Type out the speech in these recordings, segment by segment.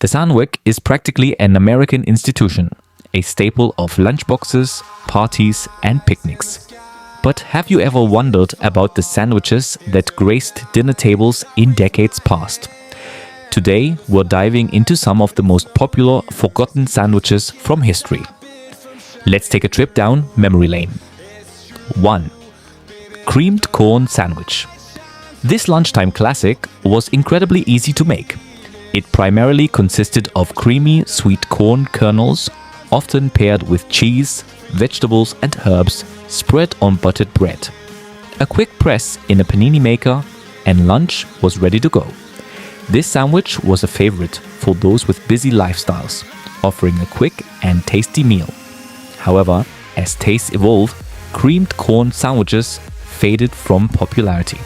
The sandwich is practically an American institution, a staple of lunchboxes, parties, and picnics. But have you ever wondered about the sandwiches that graced dinner tables in decades past? Today, we're diving into some of the most popular forgotten sandwiches from history. Let's take a trip down memory lane. 1. Creamed corn sandwich. This lunchtime classic was incredibly easy to make. It primarily consisted of creamy, sweet corn kernels, often paired with cheese, vegetables and herbs, spread on buttered bread. A quick press in a panini maker, and lunch was ready to go. This sandwich was a favorite for those with busy lifestyles, offering a quick and tasty meal. However, as tastes evolved, creamed corn sandwiches faded from popularity.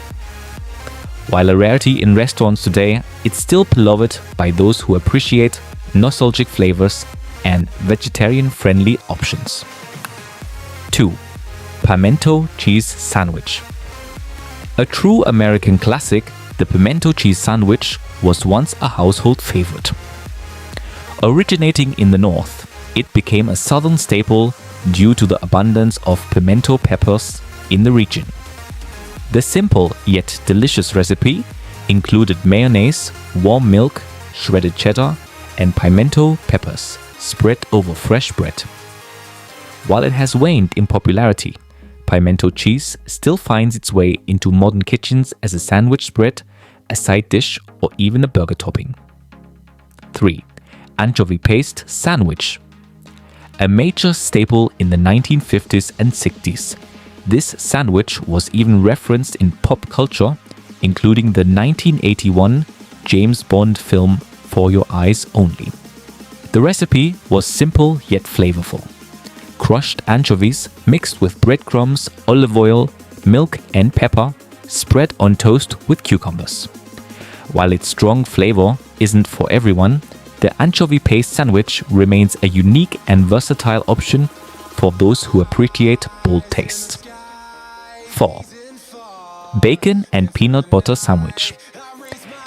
While a rarity in restaurants today, it's still beloved by those who appreciate nostalgic flavors and vegetarian-friendly options. 2. Pimento cheese sandwich. A true American classic, the pimento cheese sandwich was once a household favorite. Originating in the North, it became a southern staple due to the abundance of pimento peppers in the region. The simple yet delicious recipe included mayonnaise, warm milk, shredded cheddar, and pimento peppers spread over fresh bread. While it has waned in popularity, pimento cheese still finds its way into modern kitchens as a sandwich spread, a side dish, or even a burger topping. 3. Anchovy paste sandwich. A major staple in the 1950s and 60s. This sandwich was even referenced in pop culture, including the 1981 James Bond film For Your Eyes Only. The recipe was simple yet flavorful. Crushed anchovies mixed with breadcrumbs, olive oil, milk and pepper, spread on toast with cucumbers. While its strong flavor isn't for everyone, the anchovy paste sandwich remains a unique and versatile option for those who appreciate bold tastes. 4. Bacon and peanut butter sandwich.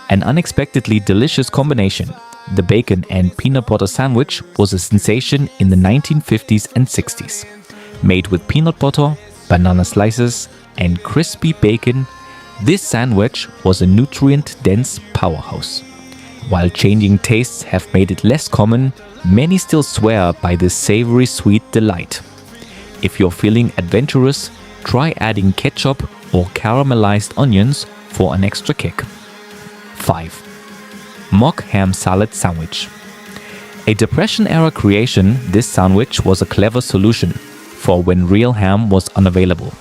An unexpectedly delicious combination, the bacon and peanut butter sandwich was a sensation in the 1950s and 60s. Made with peanut butter, banana slices, and crispy bacon, this sandwich was a nutrient-dense powerhouse. While changing tastes have made it less common, many still swear by this savory sweet delight. If you're feeling adventurous, try adding ketchup or caramelized onions for an extra kick. 5. Mock ham salad sandwich. A Depression-era creation, this sandwich was a clever solution for when real ham was unavailable.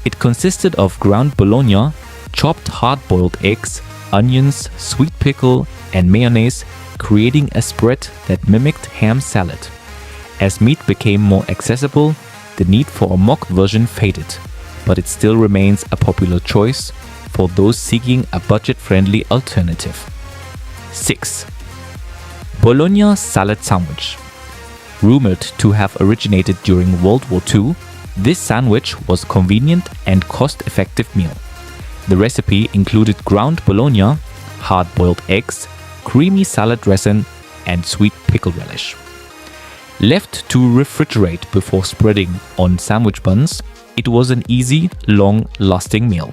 It consisted of ground bologna, chopped hard-boiled eggs, onions, sweet pickle, and mayonnaise, creating a spread that mimicked ham salad. As meat became more accessible, the need for a mock version faded, but it still remains a popular choice for those seeking a budget-friendly alternative. 6. Bologna salad sandwich. Rumored to have originated during World War II, this sandwich was a convenient and cost-effective meal. The recipe included ground bologna, hard-boiled eggs, creamy salad dressing, and sweet pickle relish. Left to refrigerate before spreading on sandwich buns, it was an easy, long-lasting meal.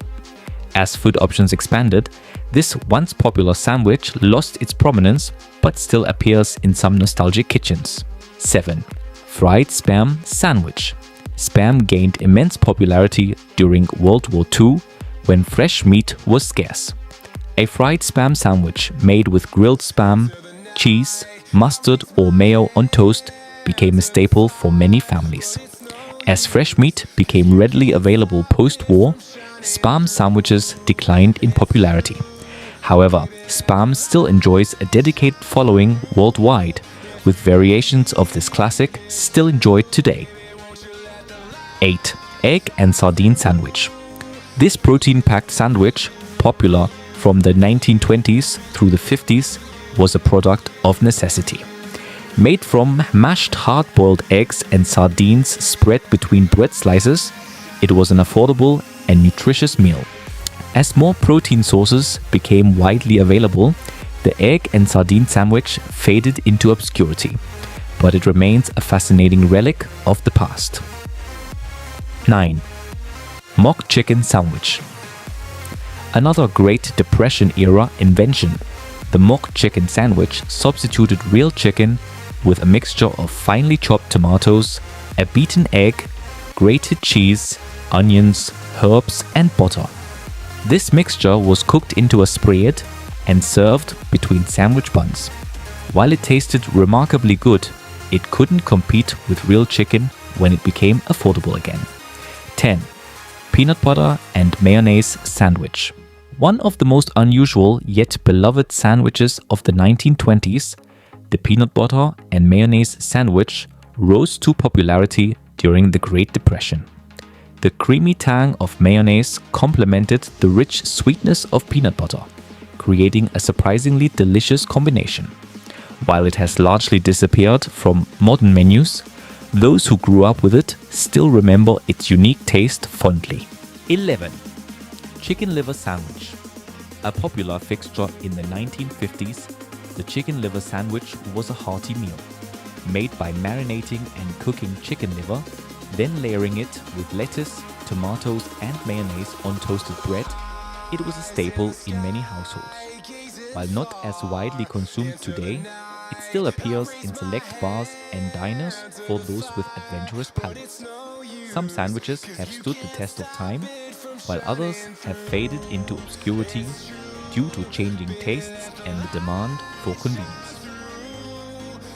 As food options expanded, this once popular sandwich lost its prominence but still appears in some nostalgic kitchens. 7. Fried spam sandwich. Spam gained immense popularity during World War II when fresh meat was scarce. A fried spam sandwich made with grilled spam, cheese, mustard or mayo on toast became a staple for many families. As fresh meat became readily available post-war, spam sandwiches declined in popularity. However, spam still enjoys a dedicated following worldwide, with variations of this classic still enjoyed today. 8. Egg and sardine sandwich. This protein-packed sandwich, popular from the 1920s through the 50s, was a product of necessity. Made from mashed hard-boiled eggs and sardines spread between bread slices, it was an affordable and nutritious meal. As more protein sources became widely available, The egg and sardine sandwich faded into obscurity, but it remains a fascinating relic of the past. 9. Mock chicken sandwich. Another Great Depression era invention, the mock chicken sandwich substituted real chicken with a mixture of finely chopped tomatoes, a beaten egg, grated cheese, onions, herbs, and butter. This mixture was cooked into a spread and served between sandwich buns. While it tasted remarkably good, it couldn't compete with real chicken when it became affordable again. 10. Peanut butter and mayonnaise sandwich. One of the most unusual yet beloved sandwiches of the 1920s, the peanut butter and mayonnaise sandwich rose to popularity during the Great Depression. The creamy tang of mayonnaise complemented the rich sweetness of peanut butter, creating a surprisingly delicious combination. While it has largely disappeared from modern menus, those who grew up with it still remember its unique taste fondly. 11. Chicken liver sandwich. A popular fixture in the 1950s, the chicken liver sandwich was a hearty meal, made by marinating and cooking chicken liver, then layering it with lettuce, tomatoes, and mayonnaise on toasted bread. It was a staple in many households. While not as widely consumed today, it still appears in select bars and diners for those with adventurous palates. Some sandwiches have stood the test of time, while others have faded into obscurity due to changing tastes and the demand for convenience.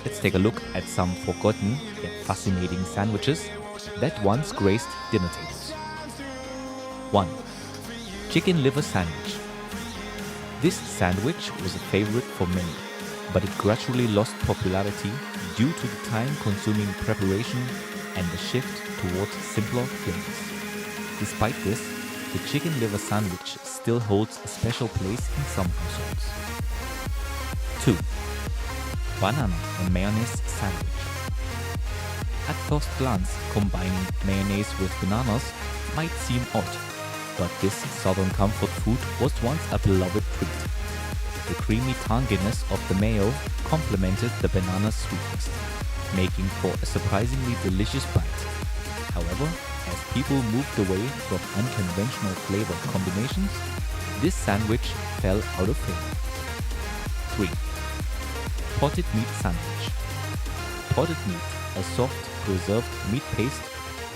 Let's take a look at some forgotten yet fascinating sandwiches that once graced dinner tables. 1. Chicken liver sandwich. This sandwich was a favorite for many, but it gradually lost popularity due to the time-consuming preparation and the shift towards simpler flavors. Despite this, the chicken liver sandwich still holds a special place in some households. 2. Banana and mayonnaise sandwich. At first glance, combining mayonnaise with bananas might seem odd, but this southern comfort food was once a beloved treat. The creamy tanginess of the mayo complemented the banana's sweetness, making for a surprisingly delicious bite. However, as people moved away from unconventional flavor combinations, this sandwich fell out of favor. 3. Potted meat sandwich. Potted meat, a soft, preserved meat paste,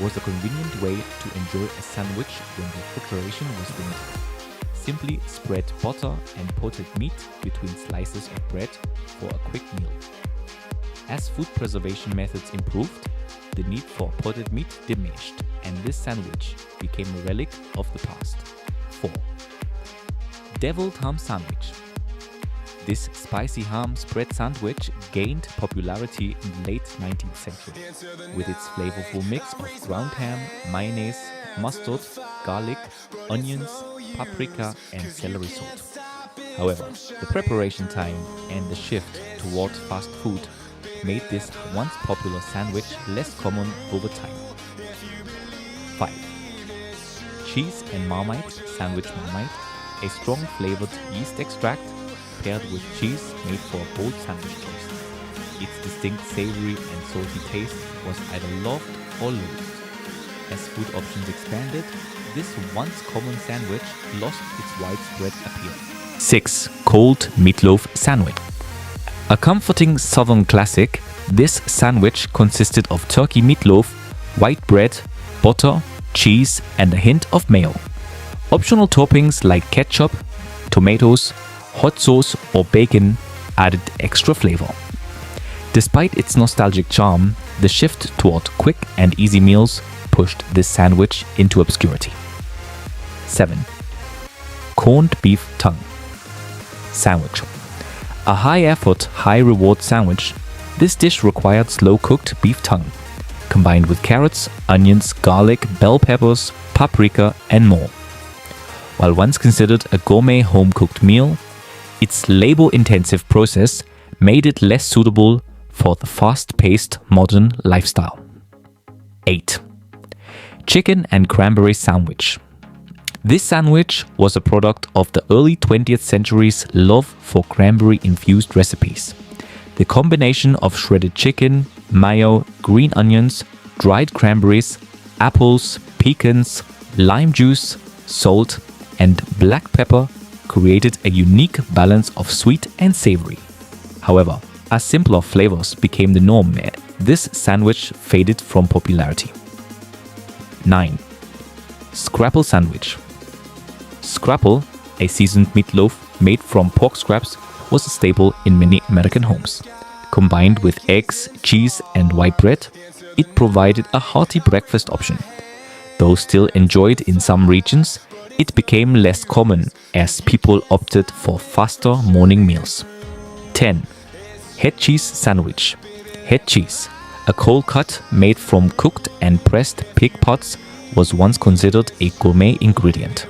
was a convenient way to enjoy a sandwich when refrigeration was limited. Simply spread butter and potted meat between slices of bread for a quick meal. As food preservation methods improved, the need for potted meat diminished, and this sandwich became a relic of the past. 4. Deviled ham sandwich. This spicy ham spread sandwich gained popularity in the late 19th century, with its flavorful mix of ground ham, mayonnaise, mustard, garlic, onions, paprika, and celery salt. However, the preparation time and the shift toward fast food made this once popular sandwich less common over time. 5. Cheese and Marmite sandwich. Marmite, a strong flavored yeast extract paired with cheese made for a bold sandwich choice. Its distinct savory and salty taste was either loved or loathed. As food options expanded, this once common sandwich lost its widespread appeal. 6. Cold meatloaf sandwich. A comforting southern classic, this sandwich consisted of turkey meatloaf, white bread, butter, cheese, and a hint of mayo. Optional toppings like ketchup, tomatoes, hot sauce, or bacon added extra flavor. Despite its nostalgic charm, the shift toward quick and easy meals pushed this sandwich into obscurity. 7. Corned beef tongue sandwich. A high-effort, high-reward sandwich, this dish required slow-cooked beef tongue, combined with carrots, onions, garlic, bell peppers, paprika, and more. While once considered a gourmet home-cooked meal, its labor-intensive process made it less suitable for the fast-paced modern lifestyle. 8. Chicken and cranberry sandwich. This sandwich was a product of the early 20th century's love for cranberry-infused recipes. The combination of shredded chicken, mayo, green onions, dried cranberries, apples, pecans, lime juice, salt, and black pepper created a unique balance of sweet and savory. However, as simpler flavors became the norm, this sandwich faded from popularity. 9. Scrapple sandwich. Scrapple, a seasoned meatloaf made from pork scraps, was a staple in many American homes. Combined with eggs, cheese, and white bread, it provided a hearty breakfast option. Though still enjoyed in some regions, it became less common as people opted for faster morning meals. 10. Head cheese sandwich. Head cheese, a cold cut made from cooked and pressed pig parts, was once considered a gourmet ingredient.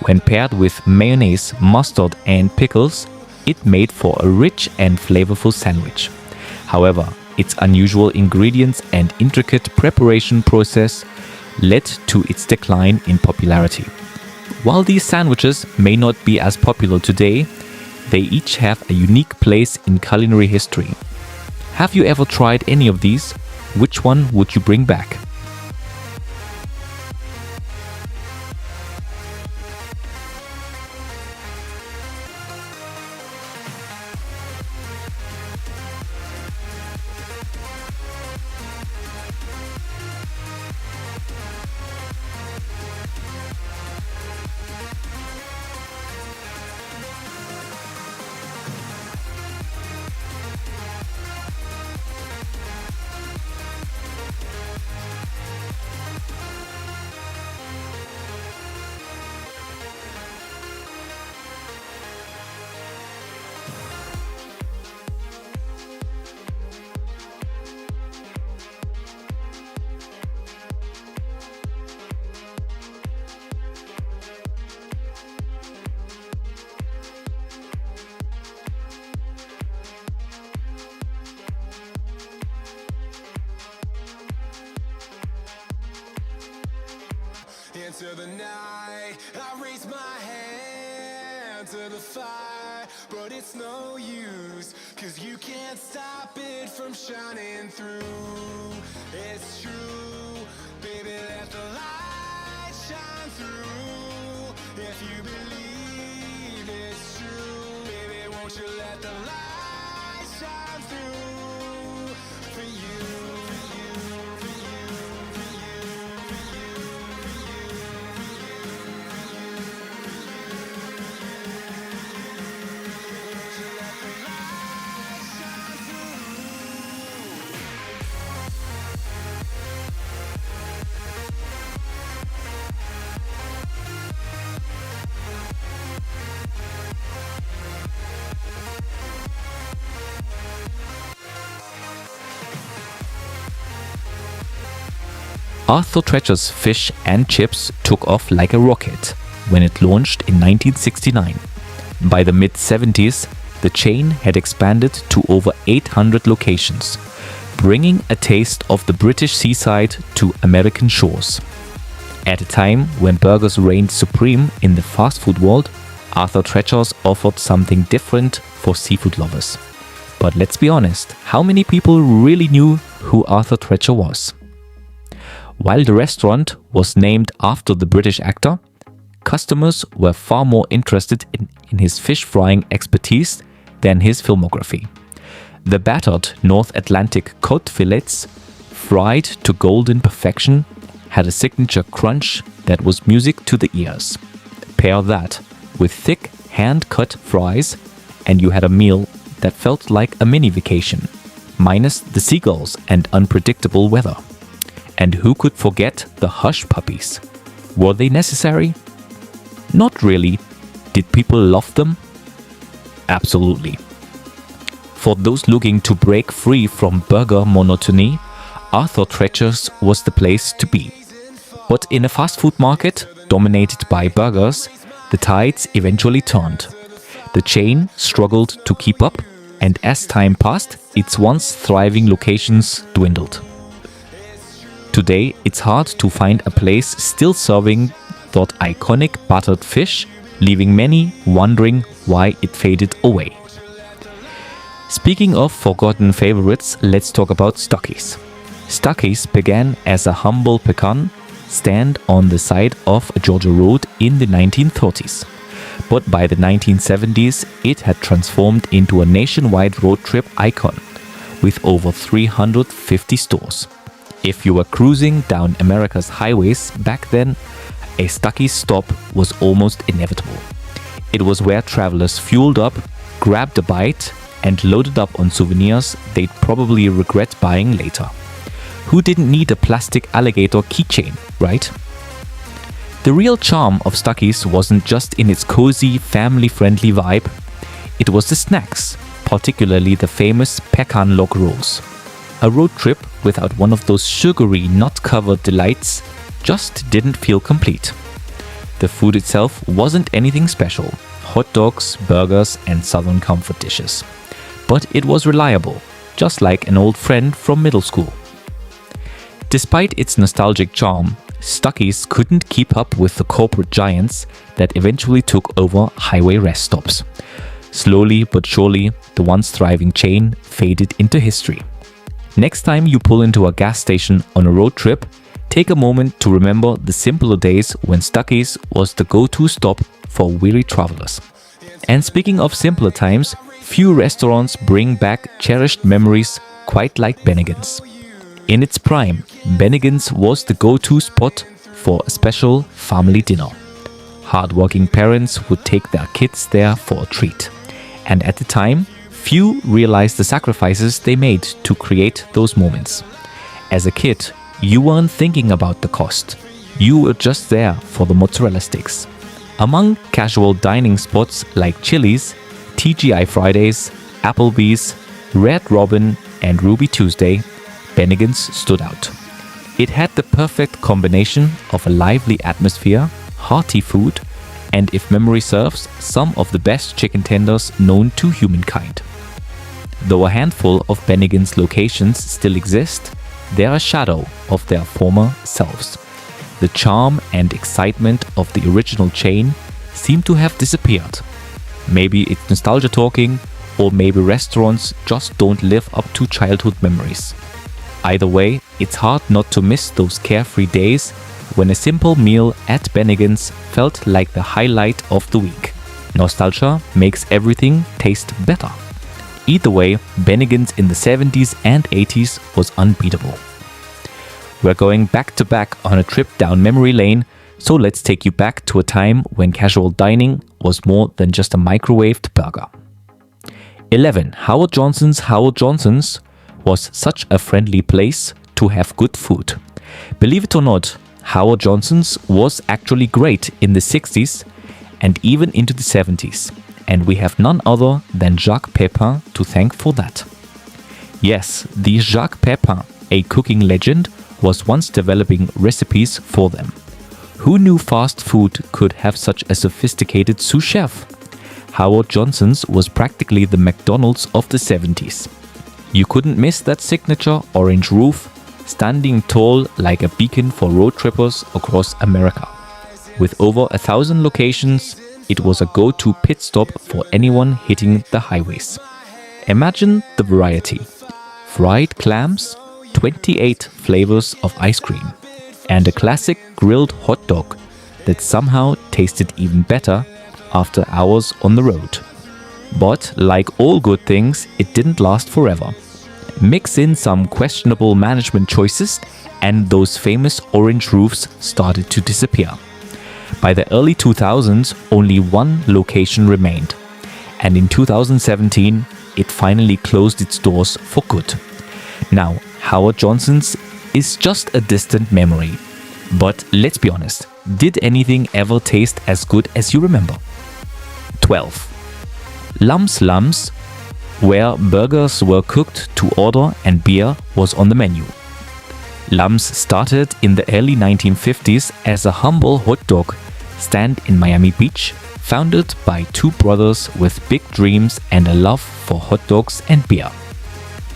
When paired with mayonnaise, mustard, and pickles, it made for a rich and flavorful sandwich. However, its unusual ingredients and intricate preparation process led to its decline in popularity. While these sandwiches may not be as popular today, they each have a unique place in culinary history. Have you ever tried any of these? Which one would you bring back? Into the night, I raise my hand to the fire, but it's no use, 'cause you can't stop it from shining through. It's true, baby, let the light shine through. If you believe it's true, baby, won't you let the light shine through for you, for you, for you, for you, for you, for you, for you, won't you let the light shine through? Arthur Treacher's fish and chips took off like a rocket when it launched in 1969. By the mid-70s, the chain had expanded to over 800 locations, bringing a taste of the British seaside to American shores. At a time when burgers reigned supreme in the fast food world, Arthur Treacher's offered something different for seafood lovers. But let's be honest, how many people really knew who Arthur Treacher was? While the restaurant was named after the British actor, customers were far more interested in his fish frying expertise than his filmography. The battered North Atlantic cod fillets, fried to golden perfection, had a signature crunch that was music to the ears. Pair that with thick hand-cut fries and you had a meal that felt like a mini vacation, minus the seagulls and unpredictable weather. And who could forget the hush puppies? Were they necessary? Not really. Did people love them? Absolutely. For those looking to break free from burger monotony, Arthur Treacher's was the place to be. But in a fast food market dominated by burgers, the tides eventually turned. The chain struggled to keep up, and as time passed, its once thriving locations dwindled. Today, it's hard to find a place still serving that iconic buttered fish, leaving many wondering why it faded away. Speaking of forgotten favorites, let's talk about Stuckey's. Stuckey's began as a humble pecan stand on the side of Georgia Road in the 1930s. But by the 1970s, it had transformed into a nationwide road trip icon with over 350 stores. If you were cruising down America's highways back then, a Stuckey's stop was almost inevitable. It was where travelers fueled up, grabbed a bite, and loaded up on souvenirs they'd probably regret buying later. Who didn't need a plastic alligator keychain, right? The real charm of Stuckey's wasn't just in its cozy, family-friendly vibe. It was the snacks, particularly the famous pecan log rolls. A road trip without one of those sugary, nut-covered delights just didn't feel complete. The food itself wasn't anything special. Hot dogs, burgers, and southern comfort dishes. But it was reliable, just like an old friend from middle school. Despite its nostalgic charm, Stuckey's couldn't keep up with the corporate giants that eventually took over highway rest stops. Slowly but surely, the once thriving chain faded into history. Next time you pull into a gas station on a road trip, take a moment to remember the simpler days when Stuckey's was the go-to stop for weary travelers. And speaking of simpler times, few restaurants bring back cherished memories quite like Bennigan's. In its prime, Bennigan's was the go-to spot for a special family dinner. Hardworking parents would take their kids there for a treat. And at the time, few realized the sacrifices they made to create those moments. As a kid, you weren't thinking about the cost. You were just there for the mozzarella sticks. Among casual dining spots like Chili's, TGI Fridays, Applebee's, Red Robin, and Ruby Tuesday, Bennigan's stood out. It had the perfect combination of a lively atmosphere, hearty food, and if memory serves, some of the best chicken tenders known to humankind. Though a handful of Bennigan's locations still exist, they are a shadow of their former selves. The charm and excitement of the original chain seem to have disappeared. Maybe it's nostalgia talking, or maybe restaurants just don't live up to childhood memories. Either way, it's hard not to miss those carefree days when a simple meal at Bennigan's felt like the highlight of the week. Nostalgia makes everything taste better. Either way, Bennigan's in the 70s and 80s was unbeatable. We're going back to back on a trip down memory lane, so let's take you back to a time when casual dining was more than just a microwaved burger. 11. Howard Johnson's was such a friendly place to have good food. Believe it or not, Howard Johnson's was actually great in the 60s and even into the 70s, and we have none other than Jacques Pepin to thank for that. Yes, the Jacques Pepin, a cooking legend, was once developing recipes for them. Who knew fast food could have such a sophisticated sous chef? Howard Johnson's was practically the McDonald's of the 70s. You couldn't miss that signature orange roof, standing tall like a beacon for road trippers across America. With over 1,000 locations, it was a go-to pit stop for anyone hitting the highways. Imagine the variety. Fried clams, 28 flavors of ice cream, and a classic grilled hot dog that somehow tasted even better after hours on the road. But like all good things, it didn't last forever. Mix in some questionable management choices and those famous orange roofs started to disappear. By the early 2000s, only one location remained. And in 2017, it finally closed its doors for good. Now, Howard Johnson's is just a distant memory. But let's be honest, did anything ever taste as good as you remember? 12. Lum's, where burgers were cooked to order and beer was on the menu. Lum's started in the early 1950s as a humble hot dog stand in Miami Beach, founded by two brothers with big dreams and a love for hot dogs and beer.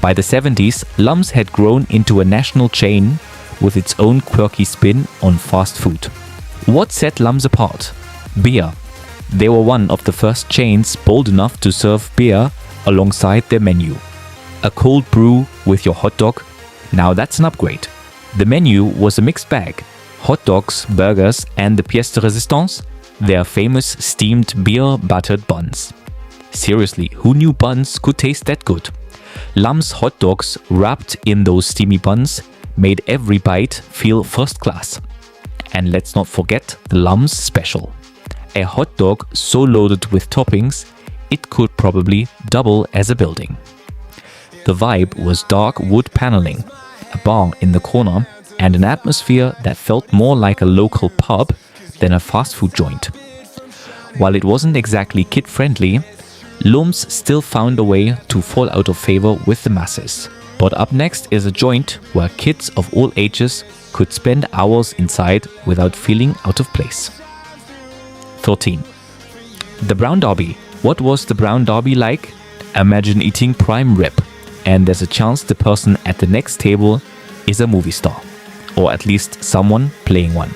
By the 70s, Lum's had grown into a national chain with its own quirky spin on fast food. What set Lums apart? Beer. They were one of the first chains bold enough to serve beer alongside their menu. A cold brew with your hot dog? Now that's an upgrade. The menu was a mixed bag. Hot dogs, burgers, and the pièce de résistance, their famous steamed beer-buttered buns. Seriously, who knew buns could taste that good? Lums hot dogs wrapped in those steamy buns made every bite feel first class. And let's not forget the Lums special. A hot dog so loaded with toppings, it could probably double as a building. The vibe was dark wood paneling, a bar in the corner, and an atmosphere that felt more like a local pub than a fast food joint. While it wasn't exactly kid-friendly, Lums still found a way to fall out of favor with the masses. But up next is a joint where kids of all ages could spend hours inside without feeling out of place. 13. The Brown Derby. What was the Brown Derby like? Imagine eating prime rib, and there's a chance the person at the next table is a movie star, or at least someone playing one.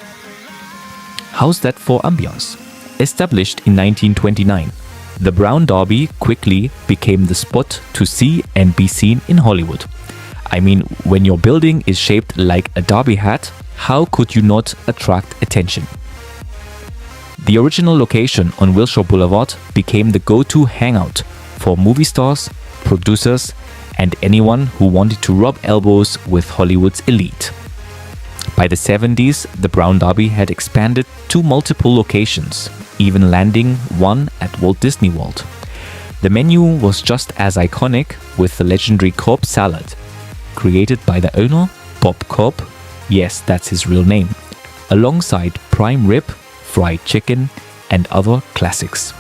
How's that for ambience? Established in 1929, the Brown Derby quickly became the spot to see and be seen in Hollywood. I mean, when your building is shaped like a derby hat, how could you not attract attention? The original location on Wilshire Boulevard became the go-to hangout for movie stars, producers, and anyone who wanted to rub elbows with Hollywood's elite. By the 70s, the Brown Derby had expanded to multiple locations, even landing one at Walt Disney World. The menu was just as iconic, with the legendary Cobb salad, created by the owner, Bob Cobb, yes, that's his real name, alongside prime rib, fried chicken, and other classics.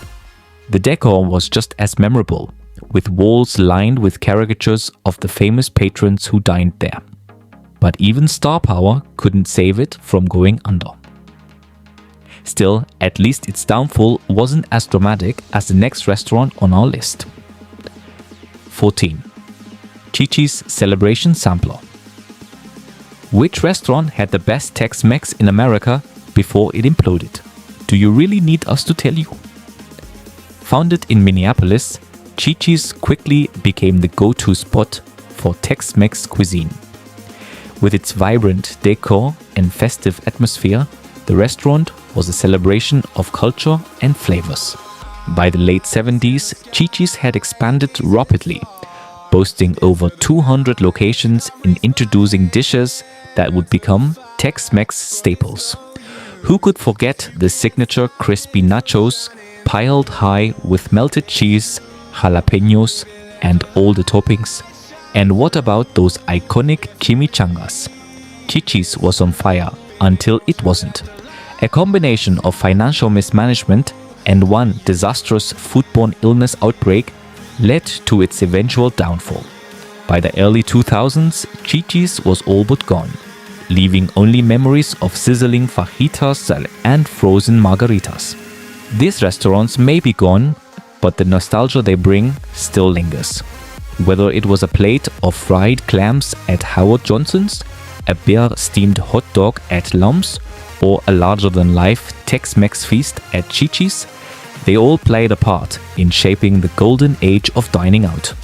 The decor was just as memorable, with walls lined with caricatures of the famous patrons who dined there. But even star power couldn't save it from going under. Still, at least its downfall wasn't as dramatic as the next restaurant on our list. 14. Chi-Chi's Celebration Sampler. Which restaurant had the best Tex-Mex in America before it imploded? Do you really need us to tell you? Founded in Minneapolis, Chi-Chi's quickly became the go-to spot for Tex-Mex cuisine. With its vibrant decor and festive atmosphere, the restaurant was a celebration of culture and flavors. By the late 70s, Chi-Chi's had expanded rapidly, boasting over 200 locations and introducing dishes that would become Tex-Mex staples. Who could forget the signature crispy nachos piled high with melted cheese, jalapenos, and all the toppings? And what about those iconic chimichangas? Chi-Chi's was on fire until it wasn't. A combination of financial mismanagement and one disastrous foodborne illness outbreak led to its eventual downfall. By the early 2000s, Chi-Chi's was all but gone, leaving only memories of sizzling fajitas and frozen margaritas. These restaurants may be gone, but the nostalgia they bring still lingers. Whether it was a plate of fried clams at Howard Johnson's, a beer-steamed hot dog at Lums, or a larger-than-life Tex-Mex feast at Chi-Chi's, they all played a part in shaping the golden age of dining out.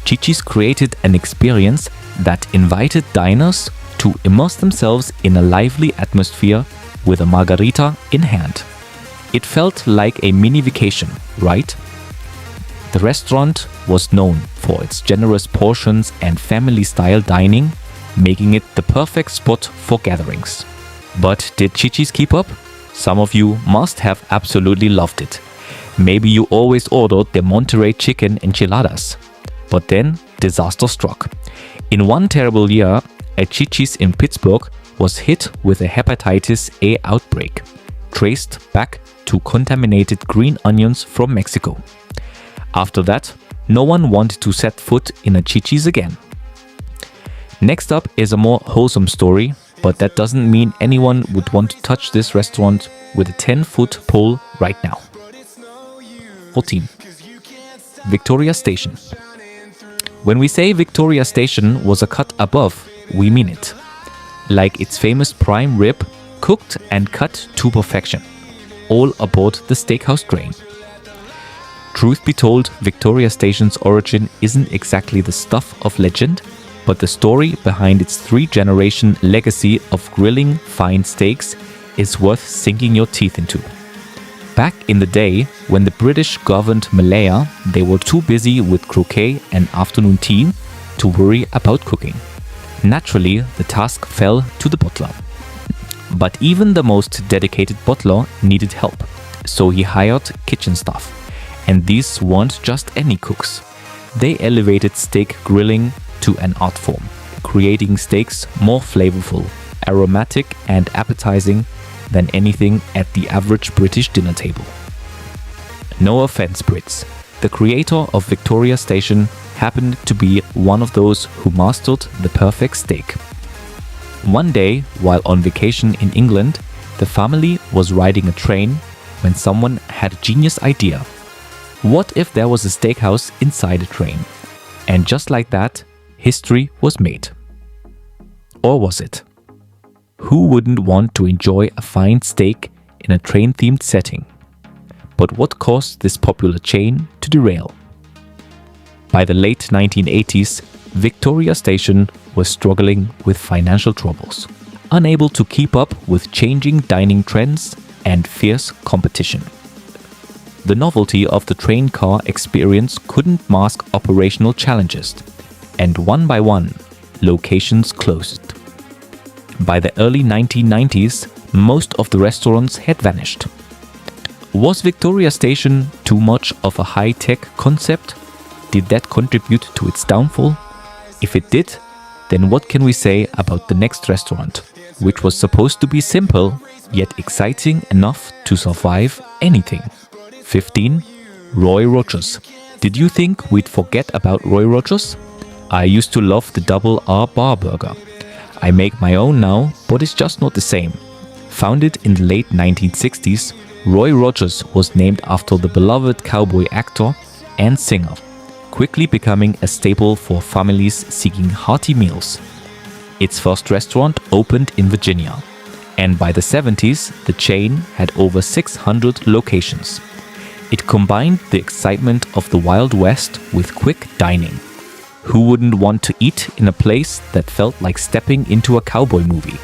Chi-Chi's created an experience that invited diners to immerse themselves in a lively atmosphere with a margarita in hand. It felt like a mini vacation, right? The restaurant was known for its generous portions and family-style dining, making it the perfect spot for gatherings. But did Chi-Chi's keep up? Some of you must have absolutely loved it. Maybe you always ordered their Monterey chicken enchiladas. But then, disaster struck. In one terrible year, a Chi-Chi's in Pittsburgh was hit with a hepatitis A outbreak, traced back to contaminated green onions from Mexico. After that, no one wanted to set foot in a Chi-Chi's again. Next up is a more wholesome story, but that doesn't mean anyone would want to touch this restaurant with a 10-foot pole right now. 14. Victoria Station. When we say Victoria Station was a cut above, we mean it. Like its famous prime rib, cooked and cut to perfection, all aboard the steakhouse train. Truth be told, Victoria Station's origin isn't exactly the stuff of legend, but the story behind its 3-generation legacy of grilling fine steaks is worth sinking your teeth into. Back in the day, when the British governed Malaya, they were too busy with croquet and afternoon tea to worry about cooking. Naturally, the task fell to the butler. But even the most dedicated butler needed help, so he hired kitchen staff. And these weren't just any cooks. They elevated steak grilling to an art form, creating steaks more flavorful, aromatic and appetizing than anything at the average British dinner table. No offense, Brits. The creator of Victoria Station happened to be one of those who mastered the perfect steak. One day, while on vacation in England, the family was riding a train when someone had a genius idea. What if there was a steakhouse inside a train? And just like that, history was made. Or was it? Who wouldn't want to enjoy a fine steak in a train-themed setting? But what caused this popular chain to derail? By the late 1980s, Victoria Station was struggling with financial troubles, unable to keep up with changing dining trends and fierce competition. The novelty of the train car experience couldn't mask operational challenges, and one by one, locations closed. By the early 1990s, most of the restaurants had vanished. Was Victoria Station too much of a high-tech concept? Did that contribute to its downfall? If it did, then what can we say about the next restaurant, which was supposed to be simple, yet exciting enough to survive anything? 15. Roy Rogers. Did you think we'd forget about Roy Rogers? I used to love the double R bar burger. I make my own now, but it's just not the same. Founded in the late 1960s, Roy Rogers was named after the beloved cowboy actor and singer, quickly becoming a staple for families seeking hearty meals. Its first restaurant opened in Virginia, and by the 70s, the chain had over 600 locations. It combined the excitement of the Wild West with quick dining. Who wouldn't want to eat in a place that felt like stepping into a cowboy movie?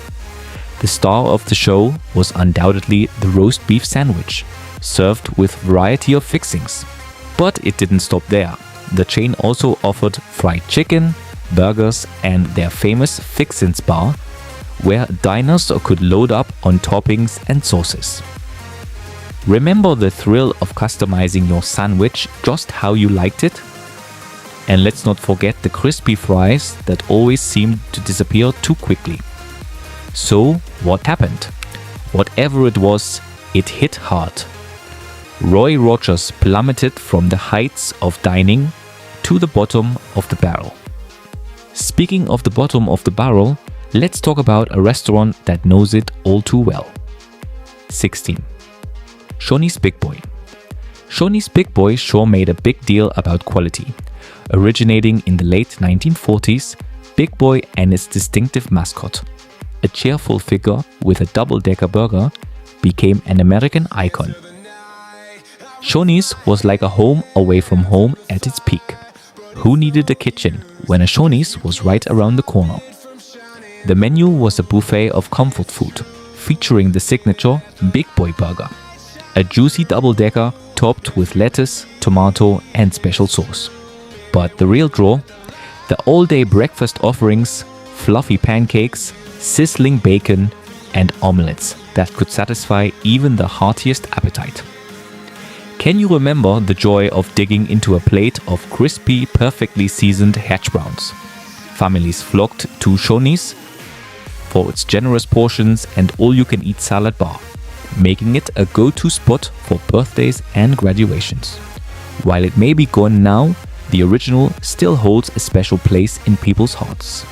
The star of the show was undoubtedly the roast beef sandwich, served with variety of fixings. But it didn't stop there. The chain also offered fried chicken, burgers, and their famous Fixins bar, where diners could load up on toppings and sauces. Remember the thrill of customizing your sandwich just how you liked it? And let's not forget the crispy fries that always seemed to disappear too quickly. So, what happened? Whatever it was, it hit hard. Roy Rogers plummeted from the heights of dining to the bottom of the barrel. Speaking of the bottom of the barrel, let's talk about a restaurant that knows it all too well. 16. Shoney's Big Boy. Shoney's Big Boy sure made a big deal about quality. Originating in the late 1940s, Big Boy and its distinctive mascot, a cheerful figure with a double-decker burger, became an American icon. Shoney's was like a home away from home at its peak. Who needed a kitchen when a Shoney's was right around the corner? The menu was a buffet of comfort food, featuring the signature Big Boy Burger, a juicy double-decker topped with lettuce, tomato, and special sauce. But the real draw? The all-day breakfast offerings, fluffy pancakes, sizzling bacon, and omelets that could satisfy even the heartiest appetite. Can you remember the joy of digging into a plate of crispy, perfectly seasoned hash browns? Families flocked to Shoney's for its generous portions and all-you-can-eat salad bar, making it a go-to spot for birthdays and graduations. While it may be gone now, the original still holds a special place in people's hearts.